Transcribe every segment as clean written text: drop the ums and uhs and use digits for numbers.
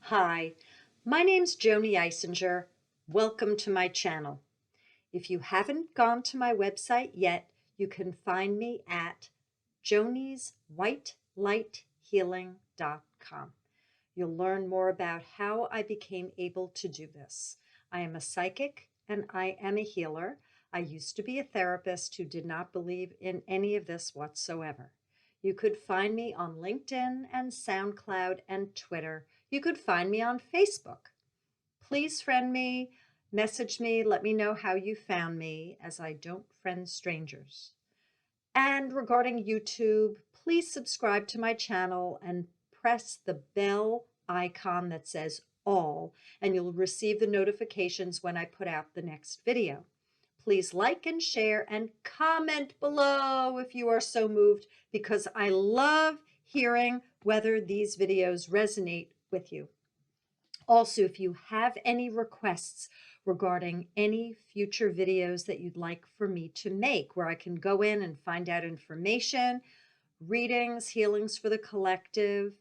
Hi, my name's Joanie'S. Welcome to my channel. If you haven't gone to my website yet, you can find me at joanieswhitelightshealing.com. You'll learn more about how I became able to do this. I am a psychic and I am a healer. I used to be a therapist who did not believe in any of this whatsoever. You could find me on LinkedIn and SoundCloud and Twitter. You could find me on Facebook. Please friend me, message me, let me know how you found me, as I don't friend strangers. And regarding YouTube, please subscribe to my channel and press the bell icon that says all, and you'll receive the notifications when I put out the next video. Please like and share and comment below if you are so moved, because I love hearing whether these videos resonate with you. Also, if you have any requests regarding any future videos that you'd like for me to make, where I can go in and find out information, readings, healings for the collective,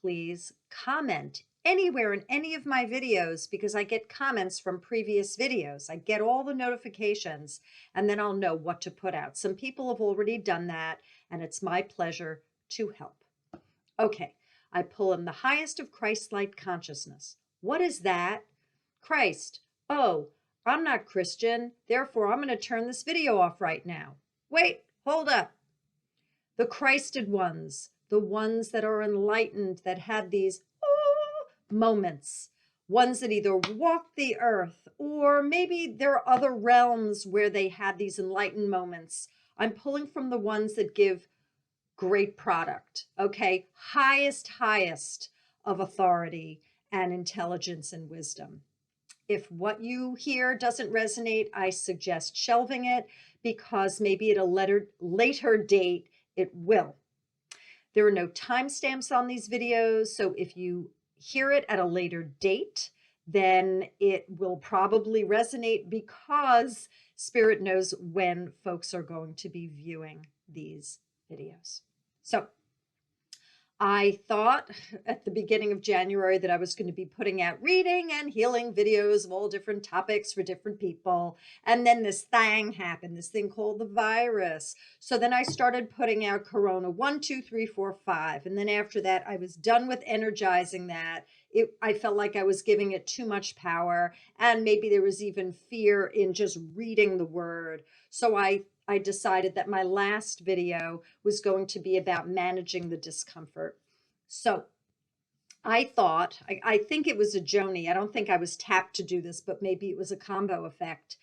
please comment anywhere in any of my videos, because I get comments from previous videos. I get all the notifications and then I'll know what to put out. Some people have already done that and it's my pleasure to help. Okay, I pull in the highest of Christ-like consciousness. What is that? Christ. Oh, I'm not Christian, therefore I'm going to turn this video off right now. Wait, hold up. The Christed ones, the ones that are enlightened, that have these moments, ones that either walk the earth, or maybe there are other realms where they had these enlightened moments. I'm pulling from the ones that give great product, okay? Highest of authority and intelligence and wisdom. If what you hear doesn't resonate, I suggest shelving it, because maybe at a later date, it will. There are no timestamps on these videos, so if you hear it at a later date, then it will probably resonate, because Spirit knows when folks are going to be viewing these videos. So I thought at the beginning of January that I was going to be putting out reading and healing videos of all different topics for different people. And then this thing happened, this thing called the virus. So then I started putting out Corona 1, 2, 3, 4, 5. And then after that, I was done with energizing that. I felt like I was giving it too much power. And maybe there was even fear in just reading the word. So I decided that my last video was going to be about managing the discomfort. So I thought, I think it was a Joni. I don't think I was tapped to do this, but maybe it was a combo effect.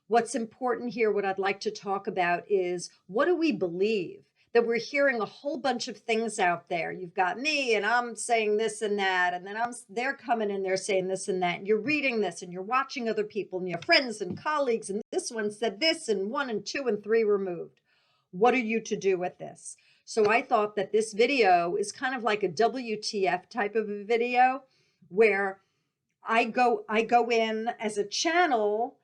What's important here, what I'd like to talk about is, what do we believe? That we're hearing a whole bunch of things out there. You've got me and I'm saying this and that, and then they're coming in, they're saying this and that, and you're reading this and you're watching other people and your friends and colleagues, and this one said this and 1 and 2 and 3 removed. What are you to do with this? So I thought that this video is kind of like a WTF type of a video, where I go in as a channel.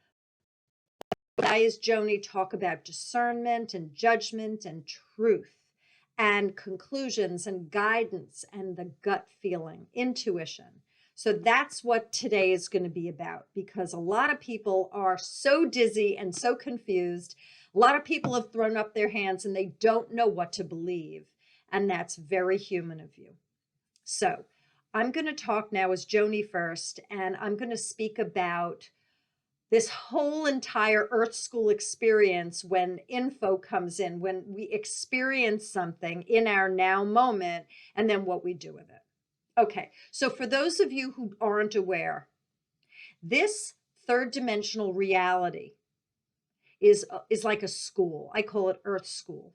I, as Joni, talk about discernment and judgment and truth and conclusions and guidance and the gut feeling, intuition. So that's what today is going to be about, because a lot of people are so dizzy and so confused. A lot of people have thrown up their hands and they don't know what to believe. And that's very human of you. So I'm going to talk now as Joni first, and I'm going to speak about this whole entire Earth School experience, when info comes in, when we experience something in our now moment, and then what we do with it. Okay, so for those of you who aren't aware, this third dimensional reality is like a school. I call it Earth School.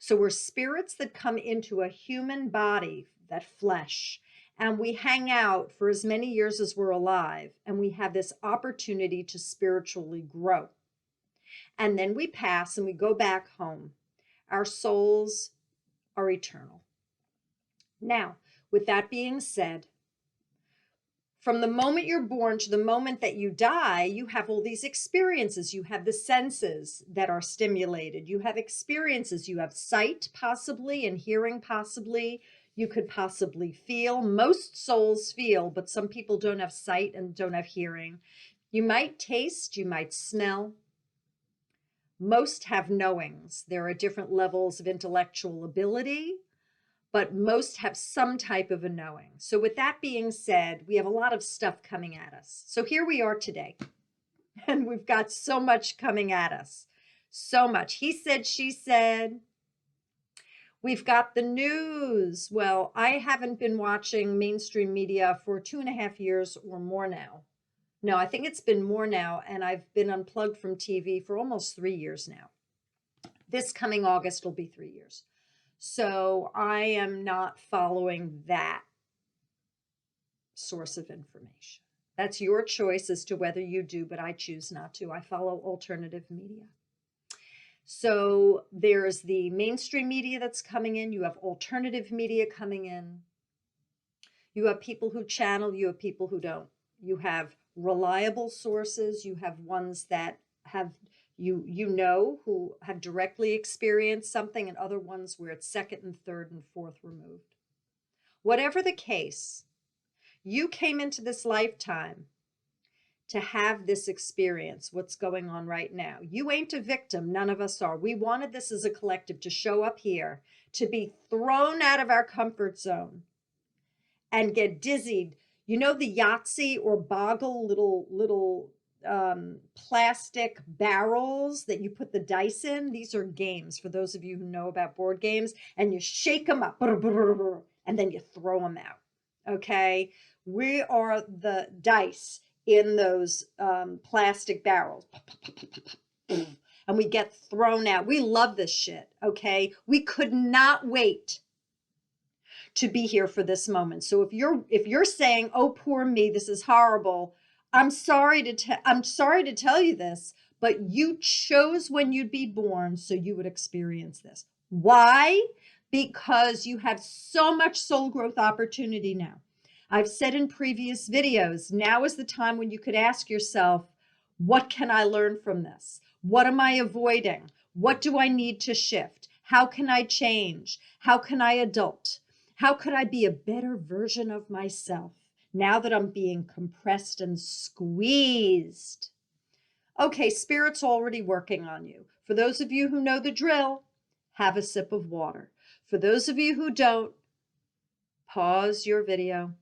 So we're spirits that come into a human body, that flesh, and we hang out for as many years as we're alive, and we have this opportunity to spiritually grow. And then we pass and we go back home. Our souls are eternal. Now, with that being said, from the moment you're born to the moment that you die, you have all these experiences. You have the senses that are stimulated. You have experiences. You have sight, possibly, and hearing, possibly. you could possibly feel. Most souls feel, but some people don't have sight and don't have hearing. You might taste, you might smell. Most have knowings. There are different levels of intellectual ability, but most have some type of a knowing. So with that being said, we have a lot of stuff coming at us. So here we are today, and we've got so much coming at us. So much. He said, she said. We've got the news. Well, I haven't been watching mainstream media for 2.5 years or more now. No, I think it's been more now, and I've been unplugged from TV for almost 3 years now. This coming August will be 3 years. So I am not following that source of information. That's your choice as to whether you do, but I choose not to. I follow alternative media. So there's the mainstream media that's coming in. You have alternative media coming in. You have people who channel. You have people who don't. You have reliable sources. You have ones that have who have directly experienced something, and other ones where it's second and third and fourth removed. Whatever the case, you came into this lifetime to have this experience, what's going on right now. You ain't a victim. None of us are. We wanted this as a collective to show up here, to be thrown out of our comfort zone and get dizzied. You know the Yahtzee or Boggle little plastic barrels that you put the dice in? These are games for those of you who know about board games, and you shake them up and then you throw them out. Okay? We are the dice in those plastic barrels. And we get thrown out. We love this shit, okay? We could not wait to be here for this moment. So if you're saying, "Oh, poor me, this is horrible," I'm sorry to tell you this, but you chose when you'd be born so you would experience this. Why? Because you have so much soul growth opportunity now. I've said in previous videos, now is the time when you could ask yourself, what can I learn from this? What am I avoiding? What do I need to shift? How can I change? How can I adult? How could I be a better version of myself now that I'm being compressed and squeezed? Okay, Spirit's already working on you. For those of you who know the drill, have a sip of water. For those of you who don't, pause your video.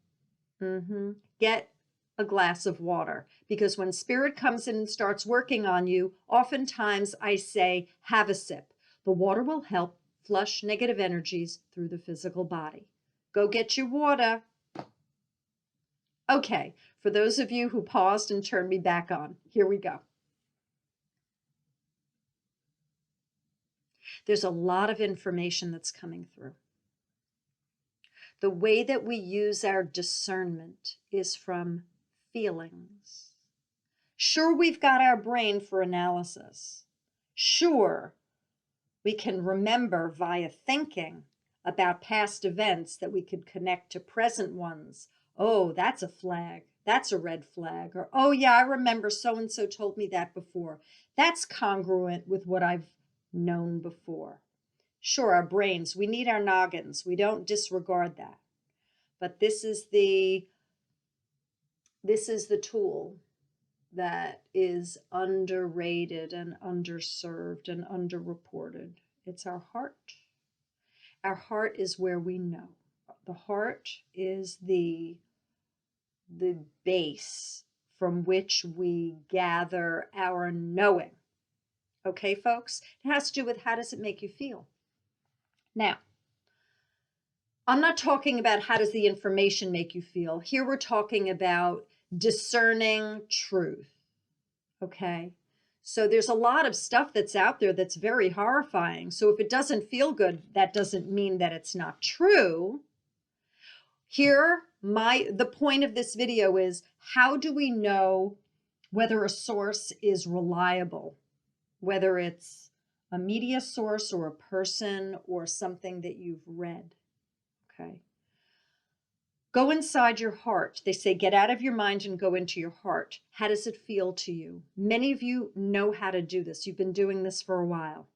Get a glass of water, because when Spirit comes in and starts working on you, oftentimes I say, have a sip. The water will help flush negative energies through the physical body. Go get your water. Okay, for those of you who paused and turned me back on, here we go. There's a lot of information that's coming through. The way that we use our discernment is from feelings. Sure, we've got our brain for analysis. Sure, we can remember via thinking about past events that we could connect to present ones. Oh, that's a flag. That's a red flag. Or, oh yeah, I remember so-and-so told me that before. That's congruent with what I've known before. Sure, our brains, we need our noggins. We don't disregard that. But this is the tool that is underrated and underserved and underreported. It's our heart. Our heart is where we know. The heart is the base from which we gather our knowing. Okay, folks? It has to do with how does it make you feel. Now, I'm not talking about how does the information make you feel. Here we're talking about discerning truth. Okay? So there's a lot of stuff that's out there that's very horrifying. So if it doesn't feel good, that doesn't mean that it's not true. Here, the point of this video is, how do we know whether a source is reliable? Whether it's a media source or a person or something that you've read. Okay. Go inside your heart. They say, get out of your mind and go into your heart. How does it feel to you? Many of you know how to do this. You've been doing this for a while.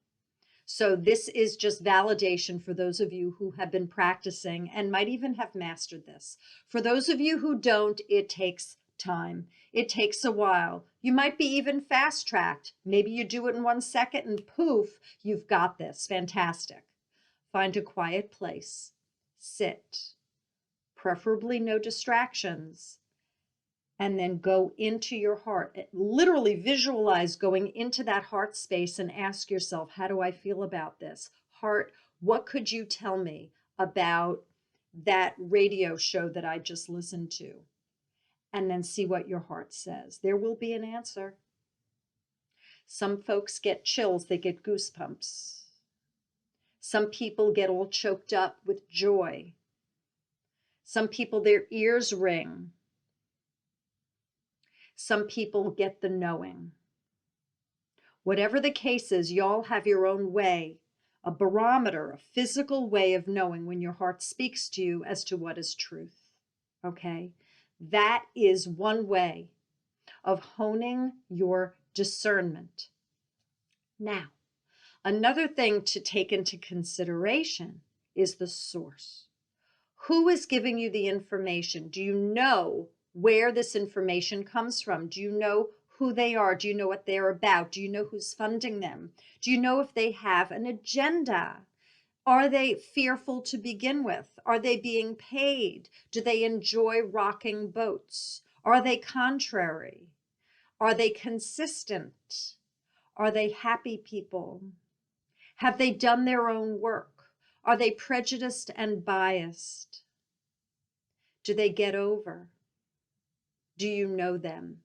So this is just validation for those of you who have been practicing and might even have mastered this. For those of you who don't, it takes time. It takes a while. You might be even fast-tracked. Maybe you do it in 1 second and poof, you've got this. Fantastic. Find a quiet place. Sit. Preferably no distractions. And then go into your heart. Literally visualize going into that heart space and ask yourself, how do I feel about this? Heart, what could you tell me about that radio show that I just listened to? And then see what your heart says. There will be an answer. Some folks get chills, they get goosebumps. Some people get all choked up with joy. Some people, their ears ring. Some people get the knowing. Whatever the case is, y'all have your own way, a barometer, a physical way of knowing when your heart speaks to you as to what is truth. Okay? That is one way of honing your discernment. Now, another thing to take into consideration is the source. Who is giving you the information? Do you know where this information comes from? Do you know who they are? Do you know what they're about? Do you know who's funding them? Do you know if they have an agenda? Are they fearful to begin with? Are they being paid? Do they enjoy rocking boats? Are they contrary? Are they consistent? Are they happy people? Have they done their own work? Are they prejudiced and biased? Do they get over? Do you know them?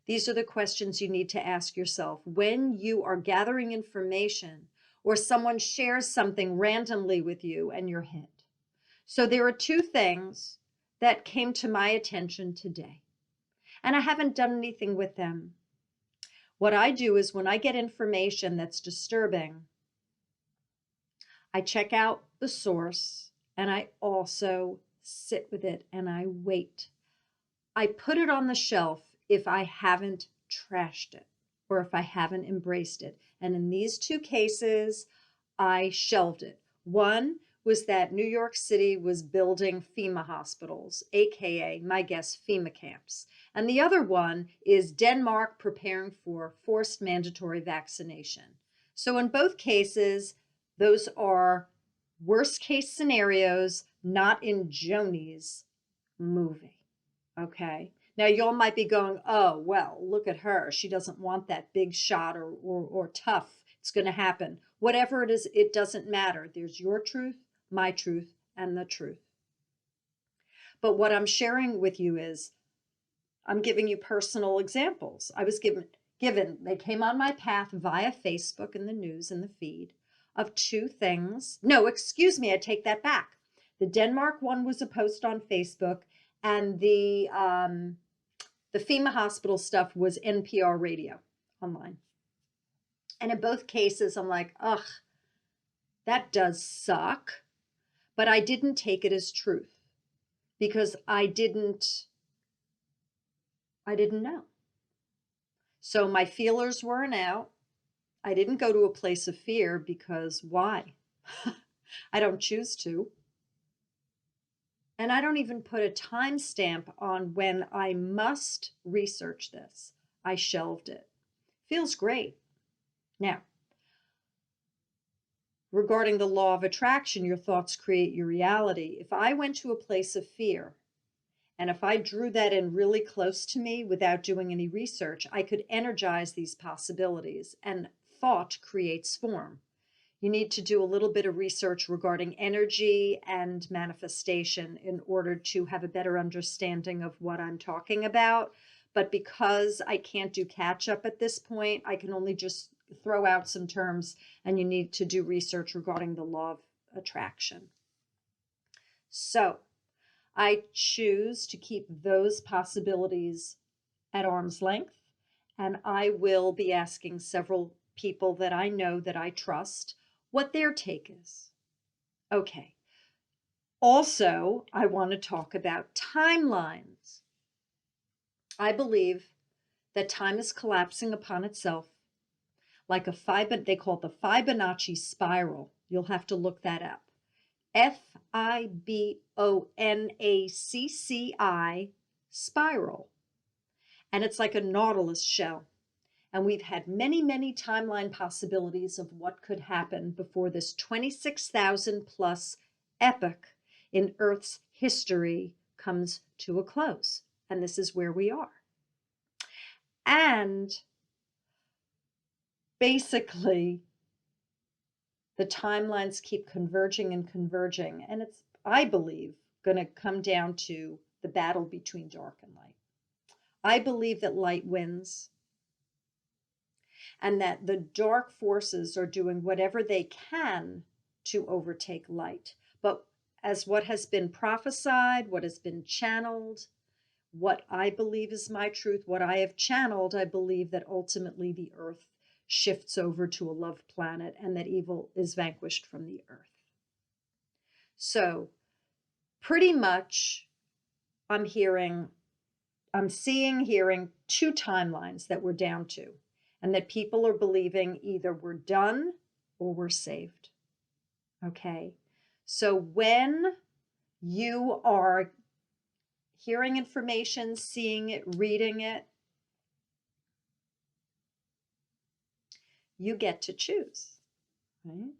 These are the questions you need to ask yourself when you are gathering information or someone shares something randomly with you and you're hit. So there are 2 things that came to my attention today, and I haven't done anything with them. What I do is when I get information that's disturbing, I check out the source and I also sit with it and I wait. I put it on the shelf if I haven't trashed it or if I haven't embraced it. And in these 2 cases, I shelved it. One was that New York City was building FEMA hospitals, AKA, my guess, FEMA camps. And the other one is Denmark preparing for forced mandatory vaccination. So in both cases, those are worst case scenarios, not in Joanie'S movie. Okay. Now y'all might be going, oh, well, look at her. She doesn't want that big shot or tough. It's going to happen. Whatever it is, it doesn't matter. There's your truth, my truth, and the truth. But what I'm sharing with you is I'm giving you personal examples. I was given, they came on my path via Facebook and the news and the feed of 2 things. No, excuse me, I take that back. The Denmark one was a post on Facebook, and the FEMA hospital stuff was NPR radio online. And in both cases, I'm like, ugh, that does suck. But I didn't take it as truth because I didn't know. So my feelers weren't out. I didn't go to a place of fear because why? I don't choose to. And I don't even put a timestamp on when I must research this. I shelved it. Feels great. Now, regarding the law of attraction, your thoughts create your reality. If I went to a place of fear, and if I drew that in really close to me without doing any research, I could energize these possibilities, and thought creates form. You need to do a little bit of research regarding energy and manifestation in order to have a better understanding of what I'm talking about. But because I can't do catch up at this point, I can only just throw out some terms, and you need to do research regarding the law of attraction. So I choose to keep those possibilities at arm's length, and I will be asking several people that I know that I trust what their take is. Okay. Also, I want to talk about timelines. I believe that time is collapsing upon itself like a they call it the Fibonacci spiral. You'll have to look that up. Fibonacci spiral. And it's like a nautilus shell. And we've had many, many timeline possibilities of what could happen before this 26,000 plus epoch in Earth's history comes to a close. And this is where we are. And basically, the timelines keep converging and converging. And it's, I believe, going to come down to the battle between dark and light. I believe that light wins and that the dark forces are doing whatever they can to overtake light. But as what has been prophesied, what has been channeled, what I believe is my truth, what I have channeled, I believe that ultimately the earth shifts over to a love planet and that evil is vanquished from the earth. So pretty much I'm hearing two timelines that we're down to, and that people are believing either we're done or we're saved. Okay. So when you are hearing information, seeing it, reading it, you get to choose, right?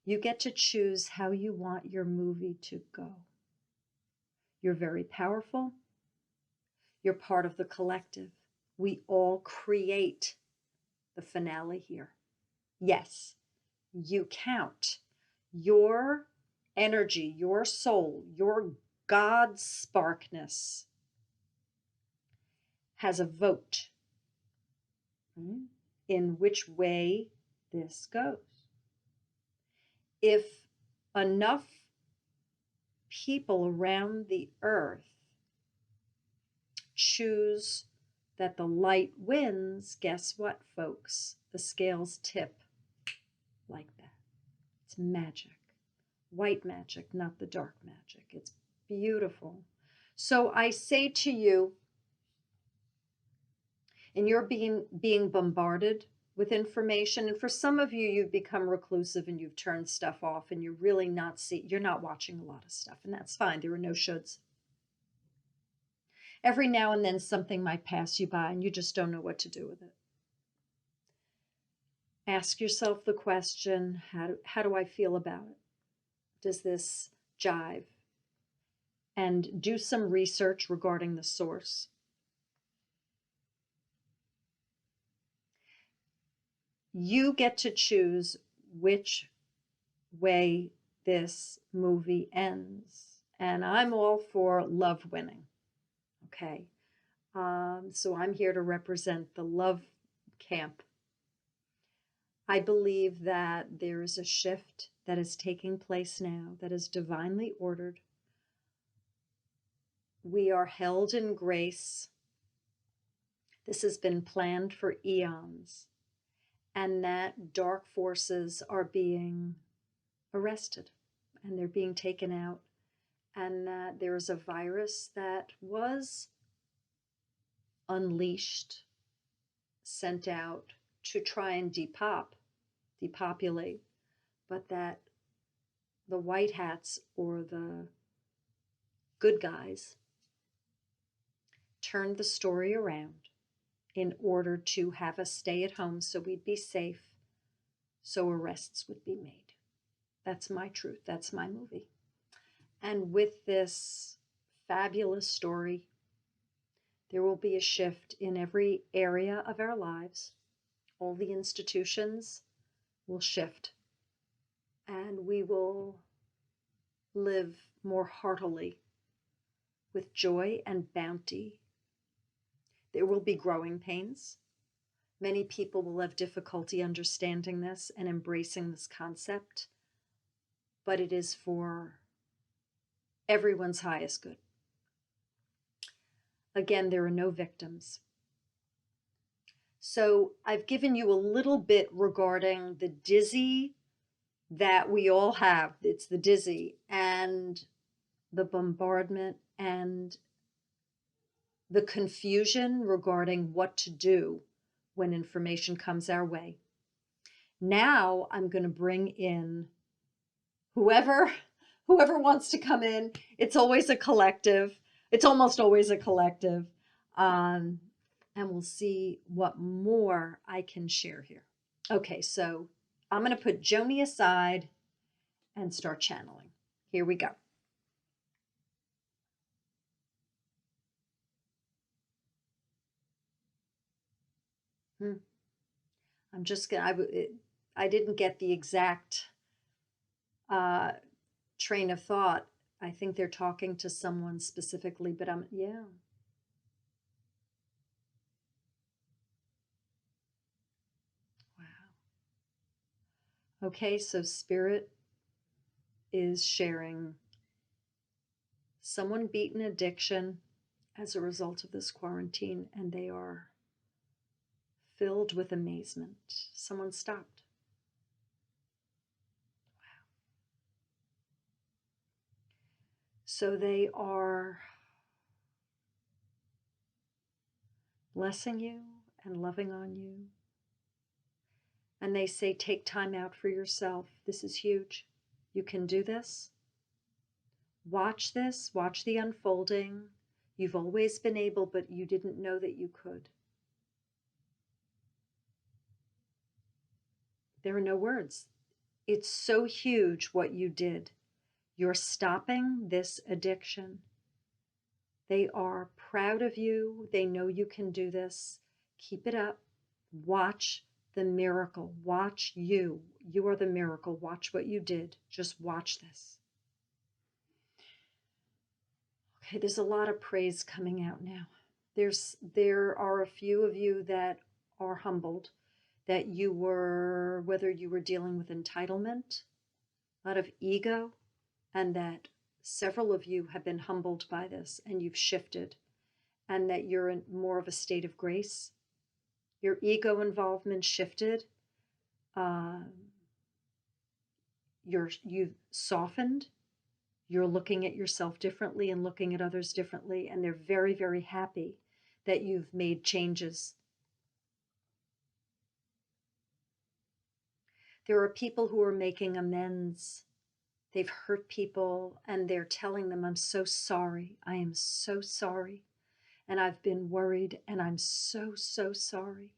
You get to choose how you want your movie to go. You're very powerful. You're part of the collective. We all create the finale here. Yes, you count. Your energy, your soul, your God sparkness has a vote, right, in which way this goes. If enough people around the earth choose that the light wins, guess what, folks? The scales tip like that. It's magic. White magic, not the dark magic. It's beautiful. So I say to you, and you're being bombarded with information, and for some of you, you've become reclusive and you've turned stuff off and you're really you're not watching a lot of stuff, and that's fine. There are no shoulds. Every now and then something might pass you by and you just don't know what to do with it. Ask yourself the question, how do I feel about it? Does this jive? And do some research regarding the source. You get to choose which way this movie ends. And I'm all for love winning. Okay. So I'm here to represent the love camp. I believe that there is a shift that is taking place now that is divinely ordered. We are held in grace. This has been planned for eons, and that dark forces are being arrested and they're being taken out, and that there is a virus that was unleashed, sent out to try and depopulate, but that the white hats or the good guys turned the story around in order to have us stay at home so we'd be safe, so arrests would be made. That's my truth. That's my movie. And with this fabulous story, there will be a shift in every area of our lives. All the institutions will shift, and we will live more heartily with joy and bounty. There will be growing pains. Many people will have difficulty understanding this and embracing this concept, but it is for everyone's highest good. Again, there are no victims. So I've given you a little bit regarding the dizzy that we all have. It's the dizzy and the bombardment and the confusion regarding what to do when information comes our way. Now I'm going to bring in whoever wants to come in. It's always a collective. It's almost always a collective. And we'll see what more I can share here. Okay, so I'm going to put Joanie aside and start channeling. Here we go. I'm just gonna, I didn't get the exact train of thought. I think they're talking to someone specifically, but yeah. Wow. Okay, so Spirit is sharing someone beat an addiction as a result of this quarantine, and they are filled with amazement. Someone stopped. Wow. So they are blessing you and loving on you. And they say, take time out for yourself. This is huge. You can do this. Watch this. Watch the unfolding. You've always been able, but you didn't know that you could. There are no words. It's so huge what you did. You're stopping this addiction. They are proud of you. They know you can do this. Keep it up. Watch the miracle. Watch you. You are the miracle. Watch what you did. Just watch this. Okay, there's a lot of praise coming out now. There are a few of you that are humbled, that you were, whether you were dealing with entitlement, a lot of ego, and that several of you have been humbled by this and you've shifted, and that you're in more of a state of grace. Your ego involvement shifted. You've softened. You're looking at yourself differently and looking at others differently, and they're very, very happy that you've made changes. There are people who are making amends. They've hurt people and they're telling them, I'm so sorry. I am so sorry. And I've been worried and I'm so, so sorry.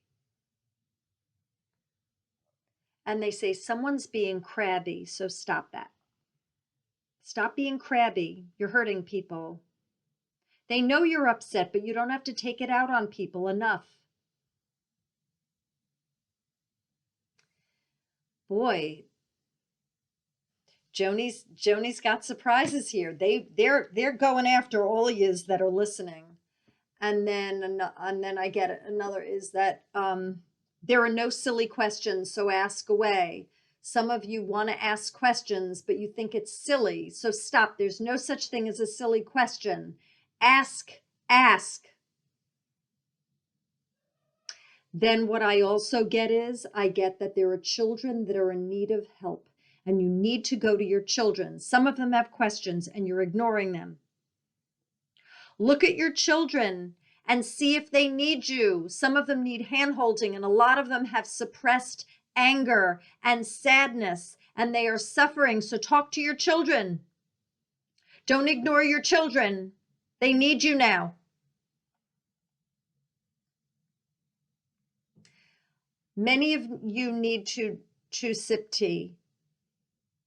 And they say, someone's being crabby, so stop that. Stop being crabby. You're hurting people. They know you're upset, but you don't have to take it out on people. Enough. Boy, Joanie's got surprises here. They're going after all of yous that are listening. And then I get another is that there are no silly questions, so ask away. Some of you want to ask questions, but you think it's silly, so stop. There's no such thing as a silly question. Ask. Then what I also get is, I get that there are children that are in need of help, and you need to go to your children. Some of them have questions, and you're ignoring them. Look at your children and see if they need you. Some of them need hand-holding, and a lot of them have suppressed anger and sadness, and they are suffering. So talk to your children. Don't ignore your children. They need you now. Many of you need to sip tea.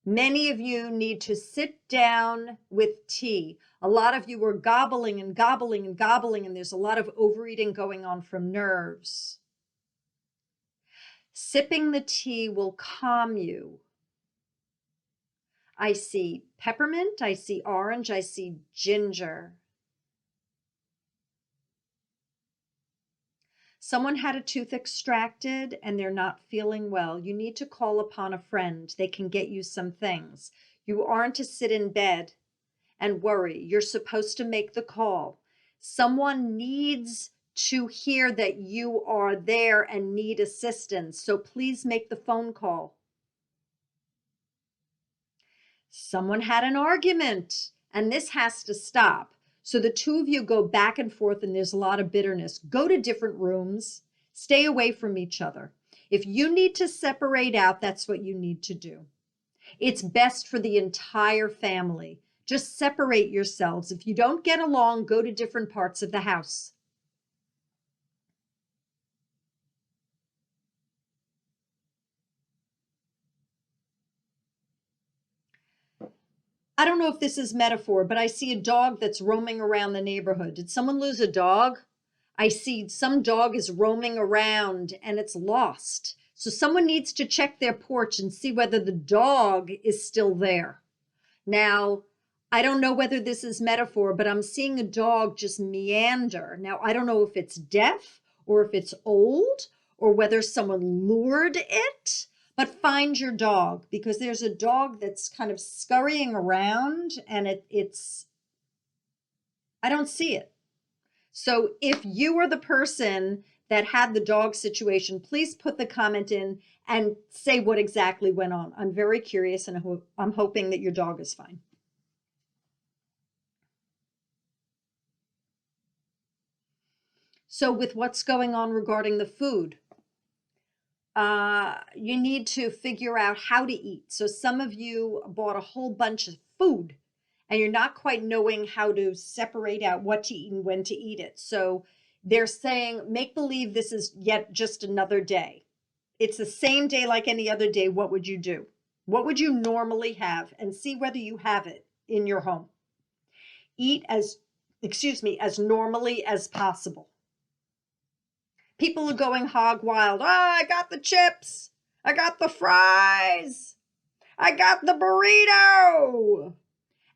Many of you need to sit down with tea. A lot of you are gobbling and gobbling and gobbling, and there's a lot of overeating going on from nerves. Sipping the tea will calm you. I see peppermint, I see orange, I see ginger. Someone had a tooth extracted and they're not feeling well. You need to call upon a friend. They can get you some things. You aren't to sit in bed and worry. You're supposed to make the call. Someone needs to hear that you are there and need assistance. So please make the phone call. Someone had an argument and this has to stop. So the two of you go back and forth and there's a lot of bitterness. Go to different rooms. Stay away from each other. If you need to separate out, that's what you need to do. It's best for the entire family. Just separate yourselves. If you don't get along, go to different parts of the house. I don't know if this is metaphor, but I see a dog that's roaming around the neighborhood. Did someone lose a dog? I see some dog is roaming around and it's lost. So someone needs to check their porch and see whether the dog is still there. Now, I don't know whether this is metaphor, but I'm seeing a dog just meander. Now, I don't know if it's deaf or if it's old or whether someone lured it, but find your dog, because there's a dog that's kind of scurrying around and I don't see it. So if you are the person that had the dog situation, please put the comment in and say what exactly went on. I'm very curious, and I'm hoping that your dog is fine. So with what's going on regarding the food, you need to figure out how to eat. So some of you bought a whole bunch of food and you're not quite knowing how to separate out what to eat and when to eat it. So they're saying, make believe this is yet just another day. It's the same day like any other day. What would you do? What would you normally have? And see whether you have it in your home. Eat as normally as possible. People are going hog wild. I got the chips. I got the fries. I got the burrito.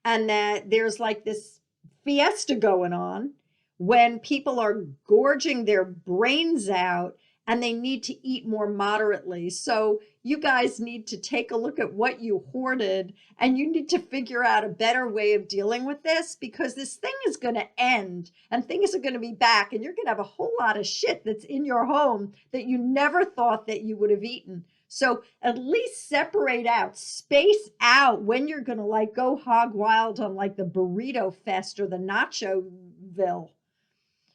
And that there's like this fiesta going on when people are gorging their brains out and they need to eat more moderately. So you guys need to take a look at what you hoarded, and you need to figure out a better way of dealing with this, because this thing is going to end and things are going to be back, and you're going to have a whole lot of shit that's in your home that you never thought that you would have eaten. So at least separate out, space out when you're going to like go hog wild on like the burrito fest or the nachoville.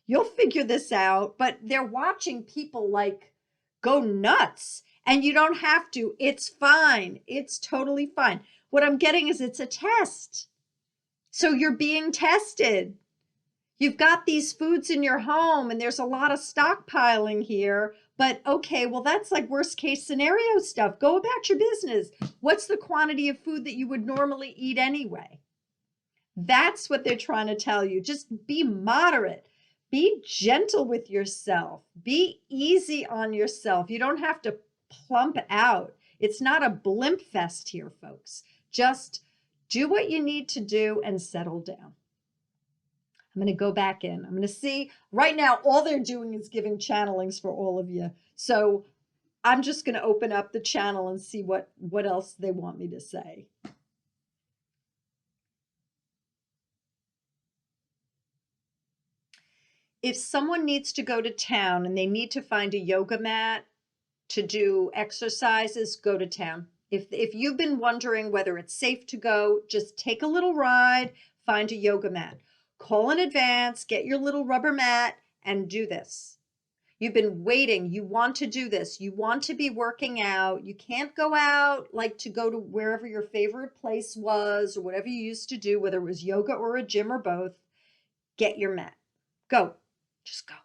You'll figure this out, but they're watching people like go nuts, and you don't have to. It's fine. It's totally fine. What I'm getting is it's a test. So you're being tested. You've got these foods in your home and there's a lot of stockpiling here, but okay, well, that's like worst case scenario stuff. Go about your business. What's the quantity of food that you would normally eat anyway? That's what they're trying to tell you. Just be moderate. Be gentle with yourself. Be easy on yourself. You don't have to plump out. It's not a blimp fest here, folks. Just do what you need to do and settle down. I'm going to go back in. I'm going to see. Right now, all they're doing is giving channelings for all of you. So I'm just going to open up the channel and see what else they want me to say. If someone needs to go to town and they need to find a yoga mat to do exercises, go to town. If you've been wondering whether it's safe to go, just take a little ride, find a yoga mat. Call in advance, get your little rubber mat, and do this. You've been waiting. You want to do this. You want to be working out. You can't go out like to go to wherever your favorite place was or whatever you used to do, whether it was yoga or a gym or both. Get your mat. Go. Just go.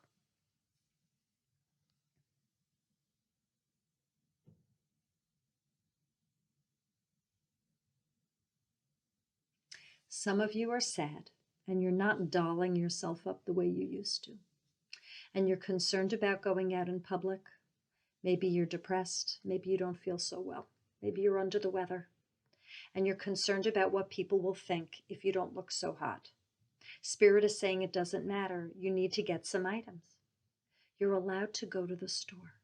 Some of you are sad and you're not dolling yourself up the way you used to. And you're concerned about going out in public. Maybe you're depressed. Maybe you don't feel so well. Maybe you're under the weather. And you're concerned about what people will think if you don't look so hot. Spirit is saying it doesn't matter. You need to get some items. You're allowed to go to the store.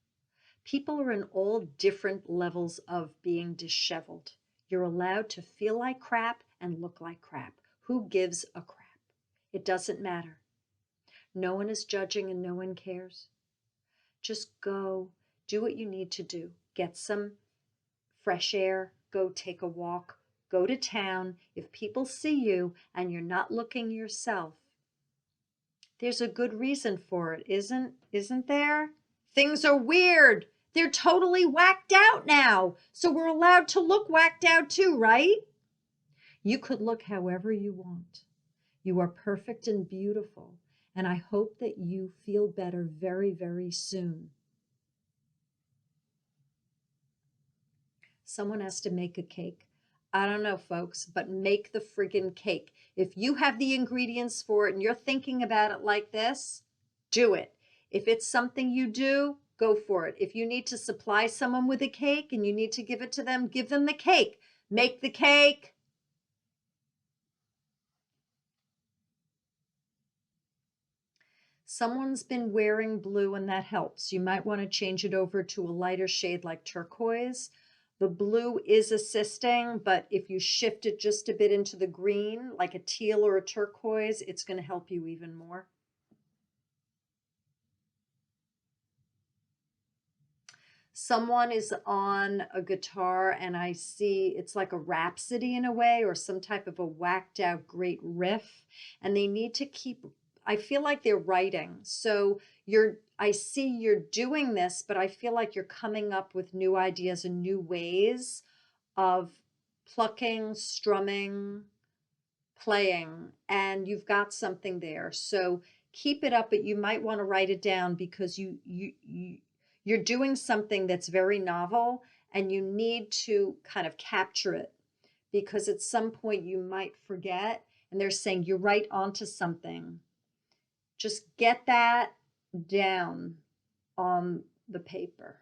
People are in all different levels of being disheveled. You're allowed to feel like crap and look like crap. Who gives a crap? It doesn't matter. No one is judging and no one cares. Just go, do what you need to do. Get some fresh air, go take a walk, go to town. If people see you and you're not looking yourself, there's a good reason for it, isn't there? Things are weird. They're totally whacked out now. So we're allowed to look whacked out too, right? You could look however you want. You are perfect and beautiful. And I hope that you feel better very, very soon. Someone has to make a cake. I don't know, folks, but make the friggin' cake. If you have the ingredients for it and you're thinking about it like this, do it. If it's something you do, go for it. If you need to supply someone with a cake and you need to give it to them, give them the cake. Make the cake. Someone's been wearing blue and that helps. You might want to change it over to a lighter shade like turquoise. The blue is assisting, but if you shift it just a bit into the green, like a teal or a turquoise, it's going to help you even more. Someone is on a guitar and I see it's like a rhapsody in a way or some type of a whacked out great riff, and they need to keep, I feel like they're writing. So I see you're doing this, but I feel like you're coming up with new ideas and new ways of plucking, strumming, playing, and you've got something there. So keep it up, but you might want to write it down because you're doing something that's very novel and you need to kind of capture it because at some point you might forget, and they're saying you're right onto something. Just get that down on the paper.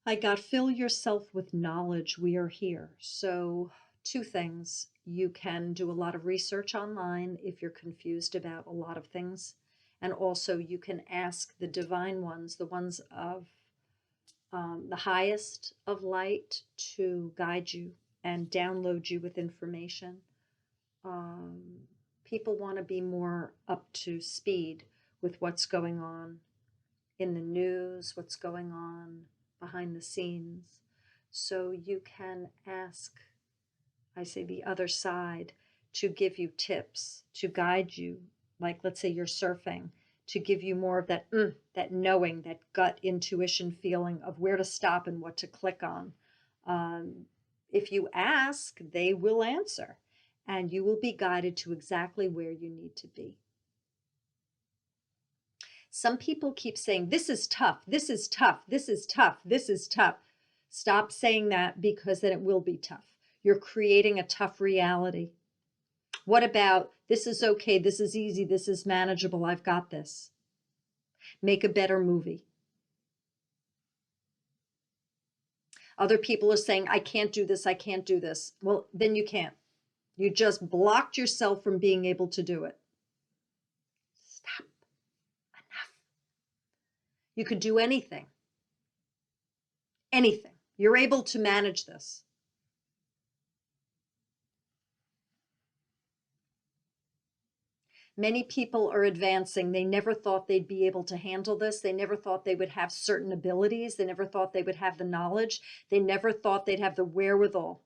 I got fill yourself with knowledge. We are here. So two things. You can do a lot of research online if you're confused about a lot of things. And also you can ask the divine ones, the ones of the highest of light, to guide you and download you with information. People want to be more up to speed with what's going on in the news, what's going on behind the scenes. So you can ask, I say, the other side to give you tips, to guide you. Like, let's say you're surfing, to give you more of that, that knowing, that gut intuition feeling of where to stop and what to click on. If you ask, they will answer, and you will be guided to exactly where you need to be. Some people keep saying, this is tough, this is tough, this is tough, this is tough. Stop saying that, because then it will be tough. You're creating a tough reality. What about, this is okay, this is easy, this is manageable, I've got this. Make a better movie. Other people are saying, I can't do this, I can't do this. Well, then you can't. You just blocked yourself from being able to do it. Stop. Enough. You could do anything. Anything. You're able to manage this. Many people are advancing. They never thought they'd be able to handle this. They never thought they would have certain abilities. They never thought they would have the knowledge. They never thought they'd have the wherewithal.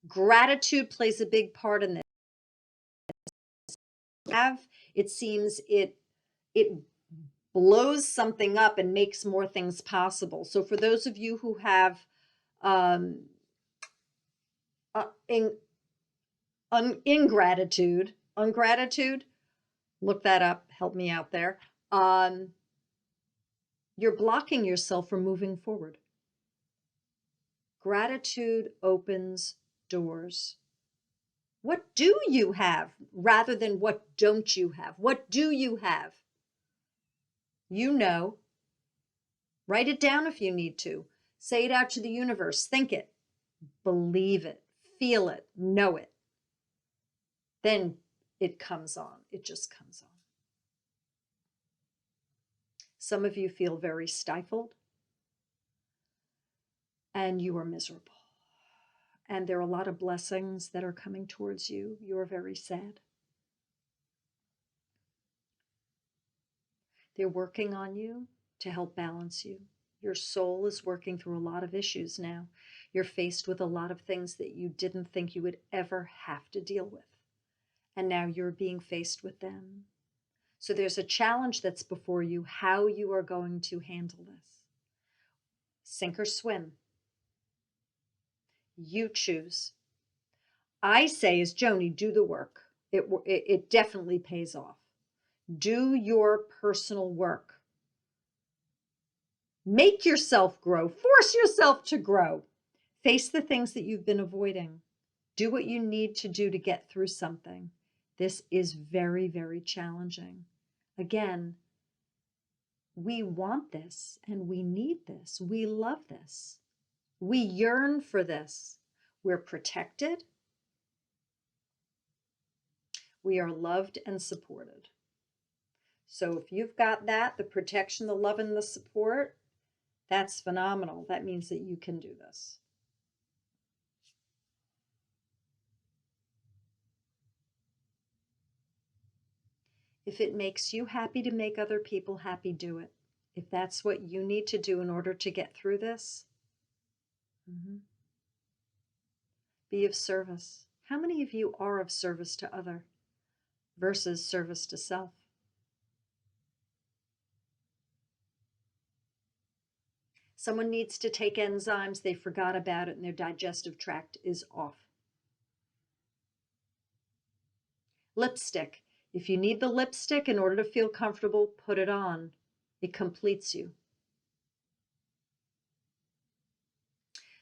Gratitude plays a big part in this. It seems it blows something up and makes more things possible. So for those of you who have ungratitude, look that up, help me out there. You're blocking yourself from moving forward. Gratitude opens doors. What do you have rather than what don't you have? What do you have? You know. Write it down if you need to. Say it out to the universe. Think it. Believe it. Feel it. Know it. Then it comes on. It just comes on. Some of you feel very stifled and you are miserable. And there are a lot of blessings that are coming towards you. You are very sad. They're working on you to help balance you. Your soul is working through a lot of issues now. You're faced with a lot of things that you didn't think you would ever have to deal with. And now you're being faced with them. So there's a challenge that's before you, how you are going to handle this. Sink or swim. You choose. I say, as Joni, do the work. It definitely pays off. Do your personal work. Make yourself grow. Force yourself to grow. Face the things that you've been avoiding. Do what you need to do to get through something. This is very, very challenging. Again, we want this and we need this. We love this. We yearn for this. We're protected. We are loved and supported. So if you've got that, the protection, the love, and the support, that's phenomenal. That means that you can do this. If it makes you happy to make other people happy, do it. If that's what you need to do in order to get through this, be of service. How many of you are of service to other versus service to self? Someone needs to take enzymes, they forgot about it, and their digestive tract is off. Lipstick. If you need the lipstick in order to feel comfortable, put it on. It completes you.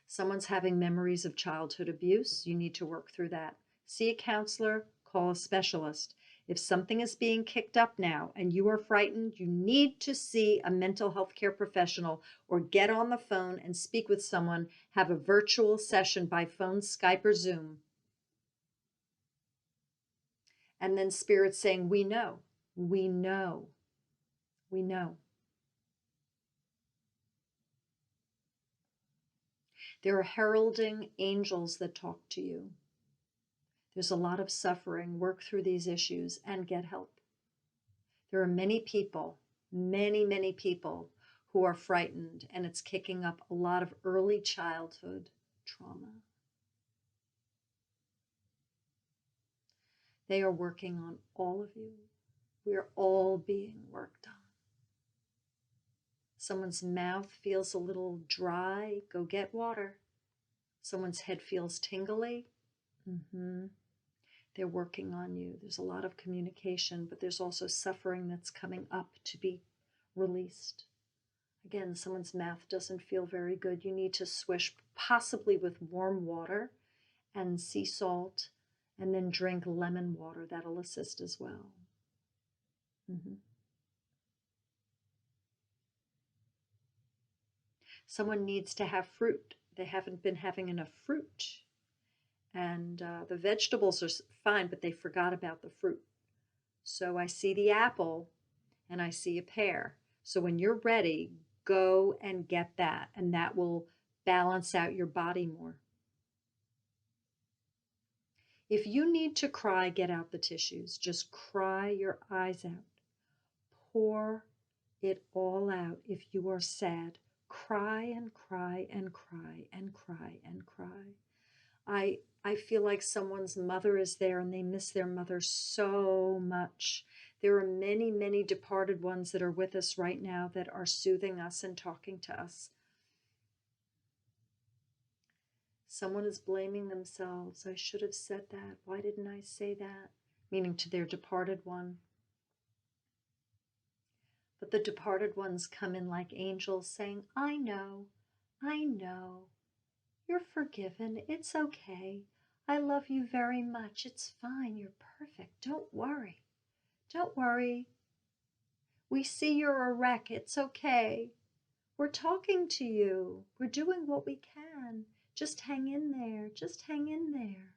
Someone's having memories of childhood abuse. You need to work through that. See a counselor, call a specialist. If something is being kicked up now and you are frightened, you need to see a mental health care professional or get on the phone and speak with someone, have a virtual session by phone, Skype, or Zoom. And then Spirit's saying, we know, we know, we know. There are heralding angels that talk to you. There's a lot of suffering. Work through these issues and get help. There are many people, many people who are frightened, and it's kicking up a lot of early childhood trauma. They are working on all of you. We are all being worked on. Someone's mouth feels a little dry. Go get water. Someone's head feels tingly. They're working on you. There's a lot of communication, but there's also suffering that's coming up to be released. Again, someone's mouth doesn't feel very good. You need to swish, possibly with warm water and sea salt, and then drink lemon water. That'll assist as well. Someone needs to have fruit. They haven't been having enough fruit. And the vegetables are fine, but they forgot about the fruit. So I see the apple and I see a pear. So when you're ready, go and get that, and that will balance out your body more. If you need to cry, get out the tissues. Just cry your eyes out. Pour it all out. If you are sad, cry and cry and cry and cry and cry. I feel like someone's mother is there and they miss their mother so much. There are many departed ones that are with us right now that are soothing us and talking to us. Someone is blaming themselves. I should have said that. Why didn't I say that? Meaning to their departed one. But the departed ones come in like angels saying, I know, you're forgiven, it's okay. I love you very much, it's fine, you're perfect, don't worry. We see you're a wreck, it's okay. We're talking to you, we're doing what we can. Just hang in there, just hang in there.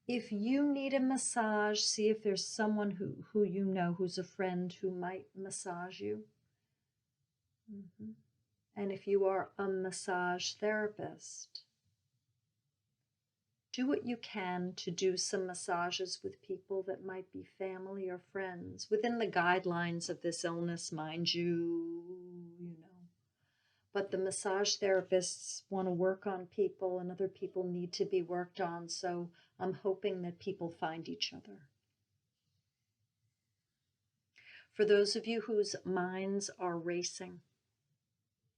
If you need a massage, see if there's someone who you know, who's a friend, who might massage you. And if you are a massage therapist, Do what you can to do some massages with people that might be family or friends within the guidelines of this illness, mind you, But the massage therapists want to work on people and other people need to be worked on. So I'm hoping that people find each other. For those of you whose minds are racing,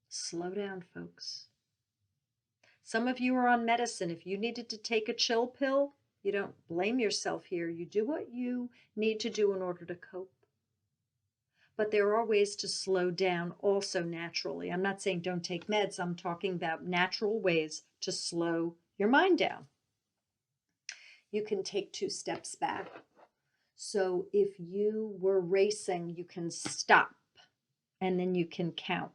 slow down, folks. Some of you are on medicine. If you needed to take a chill pill, you don't blame yourself here. You do what you need to do in order to cope. But there are ways to slow down also naturally. I'm not saying don't take meds. I'm talking about natural ways to slow your mind down. You can take 2 steps back. So if you were racing, you can stop and then you can count.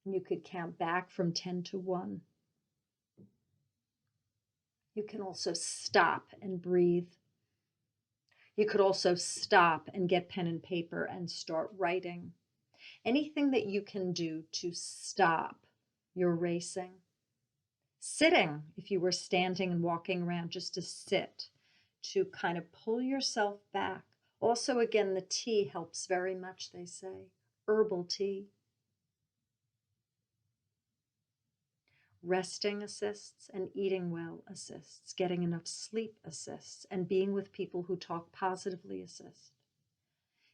You could count back from 10 to 1. You can also stop and breathe. You could also stop and get pen and paper and start writing. Anything that you can do to stop your racing. Sitting, if you were standing and walking around, just to sit, to kind of pull yourself back. Also, again, the tea helps very much, they say. Herbal tea. Resting assists and eating well assists. Getting enough sleep assists. And being with people who talk positively assist.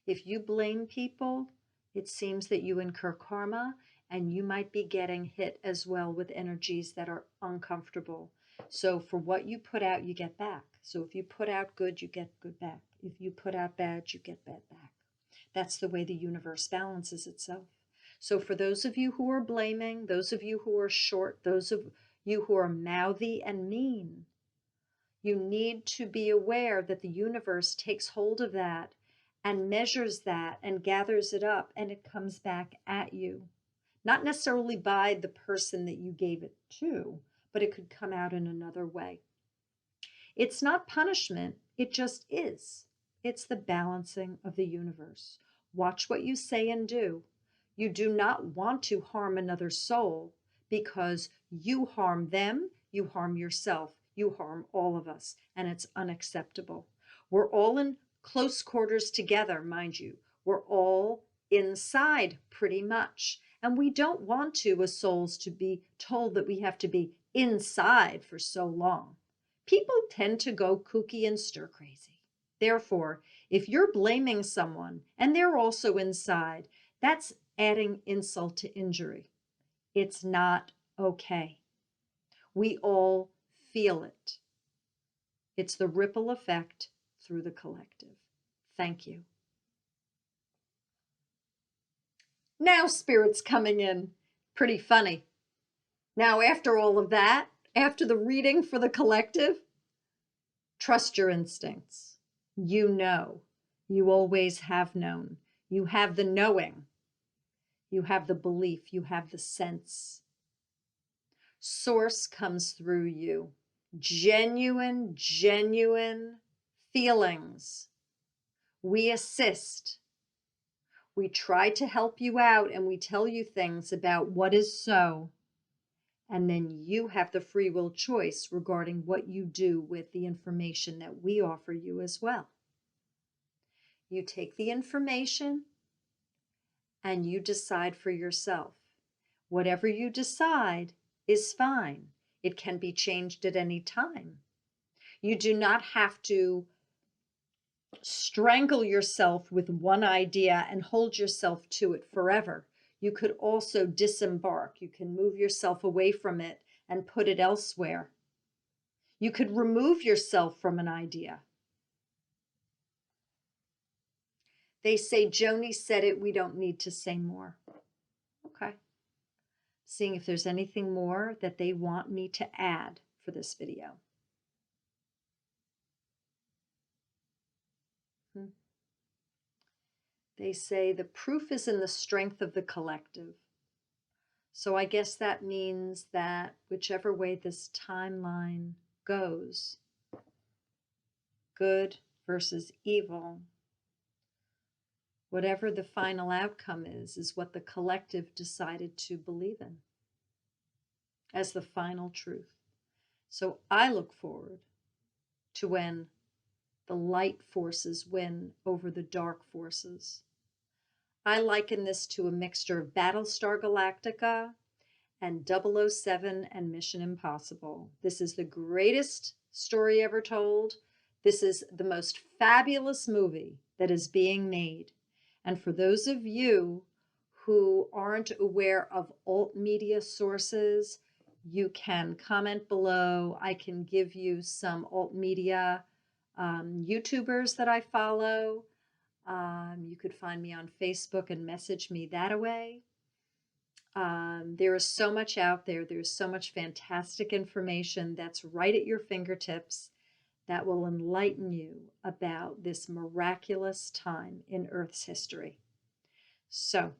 If you blame people, it seems that you incur karma and you might be getting hit as well with energies that are uncomfortable. So for what you put out, you get back. So if you put out good, you get good back. If you put out bad, you get bad back. That's the way the universe balances itself. So for those of you who are blaming, those of you who are short, those of you who are mouthy and mean, you need to be aware that the universe takes hold of that and measures that and gathers it up and it comes back at you. Not necessarily by the person that you gave it to, but it could come out in another way. It's not punishment, it just is. It's the balancing of the universe. Watch what you say and do. You do not want to harm another soul because you harm them, you harm yourself, you harm all of us, and it's unacceptable. We're all in close quarters together, mind you. We're all inside pretty much. And we don't want to, as souls, to be told that we have to be inside for so long. People tend to go kooky and stir crazy. Therefore, if you're blaming someone and they're also inside, that's adding insult to injury. It's not okay. We all feel it. It's the ripple effect through the collective. Thank you. Now Spirit's coming in. Pretty funny. Now, after all of that, after the reading for the collective, trust your instincts. You know. You always have known. You have the knowing. You have the belief. You have the sense. Source comes through you. Genuine feelings. We assist. We try to help you out and we tell you things about what is so. And then you have the free will choice regarding what you do with the information that we offer you as well. You take the information and you decide for yourself. Whatever you decide is fine. It can be changed at any time. You do not have to strangle yourself with one idea and hold yourself to it forever. You could also disembark. You can move yourself away from it and put it elsewhere. You could remove yourself from an idea. They say Joni said it, we don't need to say more. Okay. Seeing if there's anything more that they want me to add for this video. They say the proof is in the strength of the collective. So I guess that means that whichever way this timeline goes, good versus evil, whatever the final outcome is what the collective decided to believe in as the final truth. So I look forward to when the light forces win over the dark forces. I liken this to a mixture of Battlestar Galactica and 007 and Mission Impossible. This is the greatest story ever told. This is the most fabulous movie that is being made. And for those of you who aren't aware of alt media sources, you can comment below. I can give you some alt media YouTubers that I follow. You could find me on Facebook and message me that way. There is so much out there. There's so much fantastic information that's right at your fingertips that will enlighten you about this miraculous time in Earth's history. So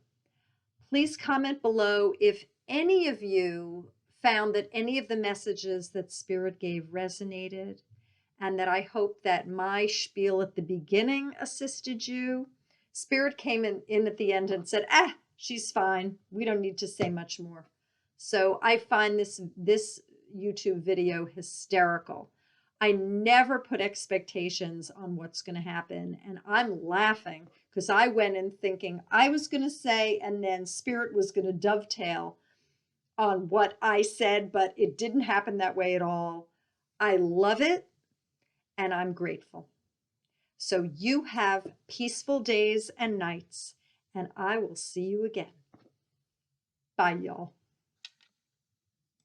please comment below if any of you found that any of the messages that Spirit gave resonated, and that I hope that my spiel at the beginning assisted you. Spirit came in at the end and said, she's fine. We don't need to say much more. So I find this YouTube video hysterical. I never put expectations on what's going to happen. And I'm laughing because I went in thinking I was going to say, and then Spirit was going to dovetail on what I said, but it didn't happen that way at all. I love it. And I'm grateful. So you have peaceful days and nights, and I will see you again. Bye, y'all.